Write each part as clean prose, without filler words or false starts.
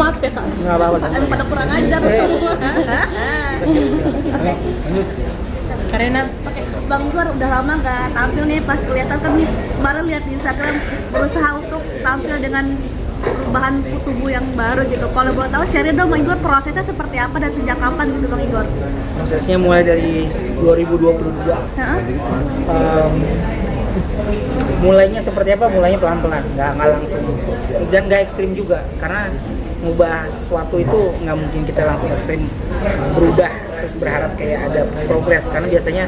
Maaf ya kak, Nggak apa-apa. emang pada kurang ajar semua. Karena Oke, Bang Igor udah lama nggak tampil nih, pas kelihatan kan nih kemarin lihat di Instagram berusaha untuk tampil dengan perubahan tubuh yang baru gitu. Kalau boleh tahu share dong Bang Igor, prosesnya seperti apa dan sejak kapan gitu Bang Igor? Prosesnya mulai dari 2022. Hah? Mulainya seperti apa? Mulainya pelan-pelan, nggak langsung dan nggak ekstrim juga, karena ngubah sesuatu itu nggak mungkin kita langsung ekstrim berubah terus berharap kayak ada progres, karena biasanya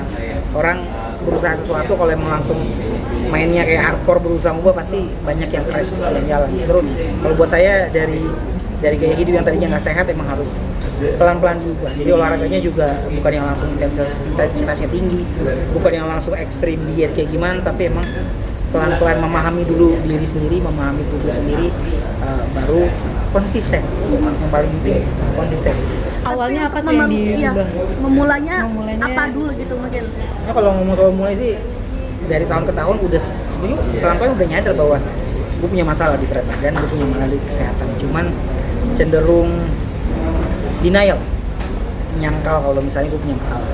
orang berusaha sesuatu kalau emang langsung mainnya kayak hardcore berusaha ngubah pasti banyak yang crash jalan-jalan. Justru kalau buat saya dari gaya hidup yang tadinya nggak sehat emang harus pelan-pelan juga. Jadi olahraganya juga bukan yang langsung intensitasnya tinggi, bukan yang langsung ekstrim diet kayak gimana, tapi emang pelan-pelan memahami dulu diri sendiri, memahami tubuh sendiri, baru konsisten. Yang paling penting konsistensi. awalnya apa tuh yang diubah? Memulainya Memulainya- apa dulu gitu mungkin? Nah, kalau ngomong soal mulai sih dari tahun ke tahun udah sebenarnya pelan-pelan udah nyadar bahwa gue punya masalah di berat badan, gue punya masalah di kesehatan. Cuman cenderung denial, menyangkal kalau misalnya gue punya masalah.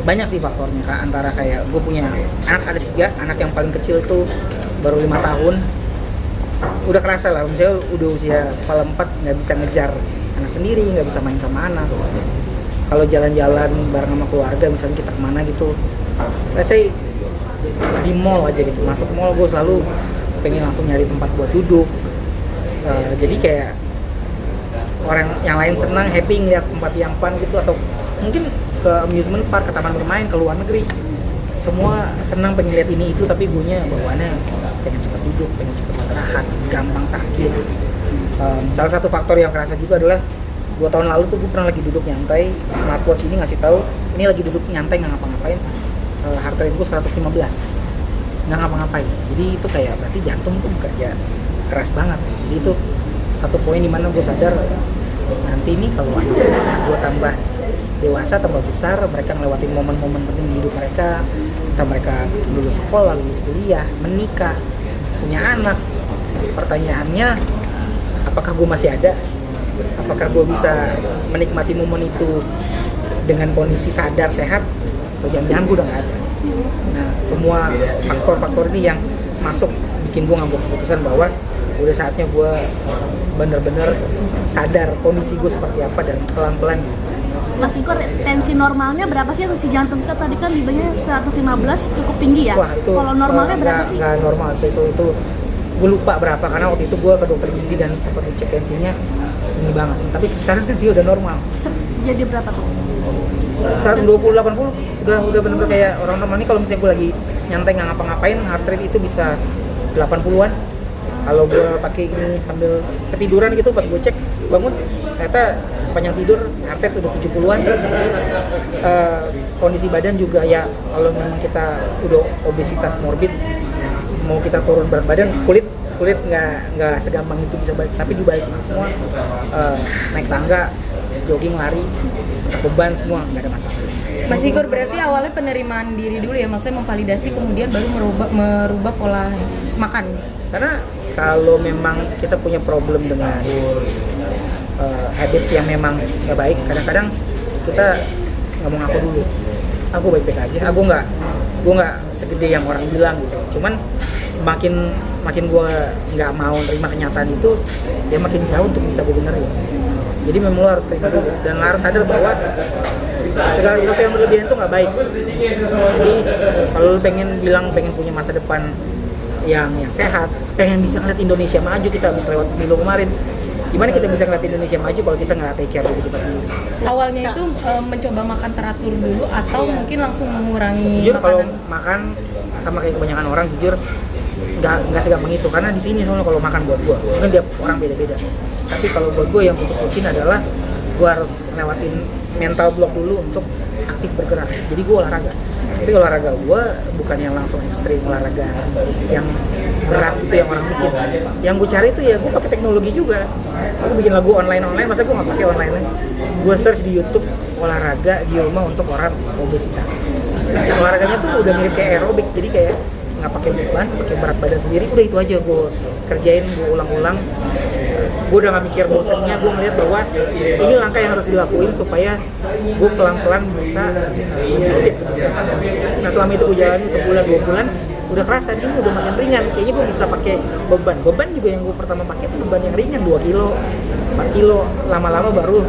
Banyak sih faktornya kak, antara kayak gue punya anak, ada 3, anak yang paling kecil tuh baru 5 tahun. Udah kerasa lah, misalnya udah usia kepala 4 nggak bisa ngejar anak sendiri, nggak bisa main sama anak. Kalau jalan-jalan bareng sama keluarga, misalnya kita kemana gitu, let's say di mall aja gitu, masuk mall gue selalu pengen langsung nyari tempat buat duduk. Jadi kayak orang yang lain senang, happy ngeliat tempat yang fun gitu, atau mungkin ke amusement park, ke taman bermain, ke luar negeri, semua senang pengen lihat ini itu, tapi guenya bawaannya pengen cepat duduk, pengen cepat istirahat, gampang sakit. Salah satu faktor yang kerasa juga adalah 2 tahun lalu tuh gue pernah lagi duduk nyantai, smartwatch ini ngasih tahu ini lagi duduk nyantai nggak ngapa-ngapain, heart rate gue 115, nggak ngapa-ngapain. Jadi itu kayak berarti jantung tuh bekerja keras banget. Jadi itu satu poin dimana gue sadar nanti nih kalau anak gue tambah dewasa, tambah besar, mereka ngelewatin momen-momen penting di hidup mereka, entah mereka lulus sekolah, lulus kuliah, menikah, punya anak. Pertanyaannya, apakah gue masih ada? Apakah gue bisa menikmati momen itu dengan kondisi sadar, sehat? Atau jangan-jangan gue udah gak ada? Nah, semua faktor-faktor ini yang masuk bikin gue ngambil keputusan bahwa udah saatnya gue bener-bener sadar kondisi gue seperti apa dan pelan-pelan. Mas Igor, tensi normalnya berapa sih? Si jantung kita tadi kan bilangnya 115 cukup tinggi ya? Wah, itu kalau normalnya berapa sih? Nggak normal, itu gue lupa berapa, karena waktu itu gue ke dokter gizi dan sempat dicek tensinya tinggi banget. Tapi sekarang tensi udah normal. Jadi berapa tuh? 120-80 udah bener-bener kayak orang normal. Nih kalau misalnya gue lagi nyantai nggak ngapa-ngapain, heart rate itu bisa 80-an. Kalau gue pakai ini sambil ketiduran gitu, pas gue cek bangun ternyata sepanjang tidur heart rate udah 70-an. Kondisi badan juga ya, kalau memang kita udah obesitas morbid, mau kita turun berat badan, kulit nggak segampang itu bisa balik. Tapi di balik ini semua, naik tangga, jogging, lari, beban semua nggak ada masalah. Mas Igor, berarti awalnya penerimaan diri dulu ya, maksudnya memvalidasi kemudian baru merubah pola makan. Karena kalau memang kita punya problem dengan habit yang memang nggak baik, kadang-kadang kita nggak mau ngaku dulu, aku baik-baik aja, gue nggak segede yang orang bilang gitu. Cuman makin gue nggak mau terima kenyataan itu, dia makin jauh untuk bisa gue benerin. Jadi memang lo harus terima dulu dan lo harus sadar bahwa segala sesuatu yang berlebihan itu nggak baik. Jadi kalau lo pengen punya masa depan yang sehat, pengen bisa ngeliat Indonesia maju, kita habis lewat pemilu kemarin. Gimana kita bisa ngeliat Indonesia maju kalau kita nggak take care diri kita sendiri? Awalnya itu mencoba makan teratur dulu atau mungkin langsung mengurangi Jujur kalau makanan? makan sama kayak kebanyakan orang, jujur nggak segampang itu, karena di sini soalnya kalau makan buat gue, mungkin tiap orang beda-beda. Tapi kalau buat gue yang untuk rutin adalah gue harus lewatin mental block dulu untuk aktif bergerak. Jadi gue olahraga. Tapi olahraga gue bukan yang langsung ekstrim, olahraga yang berat itu yang orang bikin. Yang gue cari itu ya gue pakai teknologi juga. Aku bikin lagu online, masa gue nggak pakai online? Gue search di YouTube olahraga di rumah untuk orang obesitas. Olahraganya tuh udah mirip kayak aerobik, jadi kayak nggak pakai beban, pakai berat badan sendiri, udah itu aja gue kerjain, gue ulang-ulang. Gue udah gak mikir bosennya, gue ngeliat bahwa ini langkah yang harus dilakuin supaya gue pelan-pelan bisa fit. Nah selama itu gue jalanin sebulan 2 bulan, udah kerasa ini udah makin ringan. Kayaknya gue bisa pakai beban juga yang gue pertama pakai itu beban yang ringan 2 kilo, 4 kilo. Lama-lama baru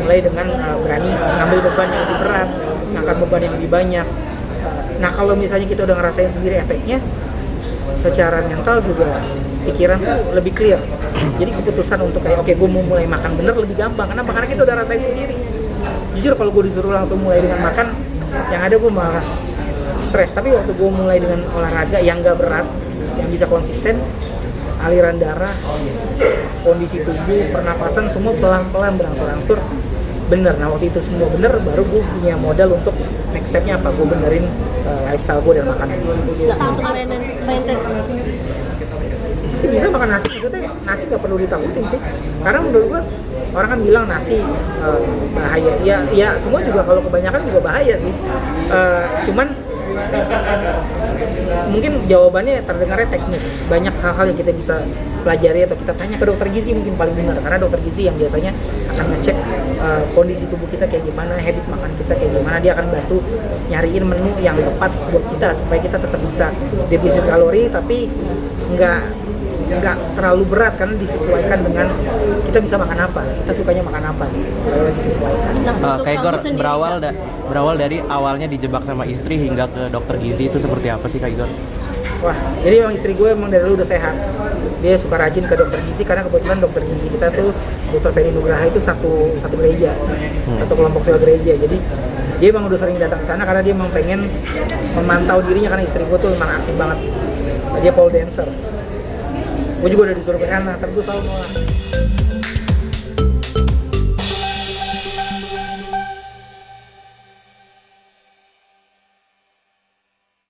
mulai dengan berani ngambil beban yang lebih berat, ngangkat beban yang lebih banyak. Nah kalau misalnya kita udah ngerasain sendiri efeknya, secara mental juga pikiran tuh lebih clear. Jadi keputusan untuk kayak oke, gue mau mulai makan bener lebih gampang karena kita udah rasain sendiri. Jujur kalau gue disuruh langsung mulai dengan makan, yang ada gue malah stres. Tapi waktu gue mulai dengan olahraga yang gak berat, yang bisa konsisten, aliran darah, kondisi tubuh, pernapasan semua pelan-pelan berangsur-angsur bener. Nah waktu itu semua bener, baru gue punya modal untuk next stepnya apa, gue benerin lifestyle gue dan makanan. Nggak untuk maintain Sih bisa makan nasi, maksudnya nasi nggak perlu ditakutin sih, karena menurut gue orang kan bilang nasi bahaya, ya semua juga kalau kebanyakan juga bahaya sih. Cuman mungkin jawabannya terdengarnya teknis, banyak hal-hal yang kita bisa pelajari atau kita tanya ke dokter gizi mungkin paling benar, karena dokter gizi yang biasanya akan ngecek kondisi tubuh kita kayak gimana, habit makan kita kayak gimana, dia akan bantu nyariin menu yang tepat buat kita supaya kita tetap bisa defisit kalori tapi nggak terlalu berat, karena disesuaikan dengan kita bisa makan apa, kita sukanya makan apa gitu, supaya disesuaikan. Kayak Igor berawal dari awalnya dijebak sama istri hingga ke dokter gizi itu seperti apa sih Kak Igor? Wah, jadi emang istri gue emang dari dulu udah sehat. Dia suka rajin ke dokter gizi karena kebetulan dokter gizi kita tuh Dr. Feni Nugraha itu satu gereja, satu kelompok sel gereja. Jadi dia emang udah sering datang ke sana karena dia emang pengen memantau dirinya, karena istri gue tuh emang aktif banget. Dia pole dancer. Gue juga udah disuruh ke sana, tapi gue selalu nolak.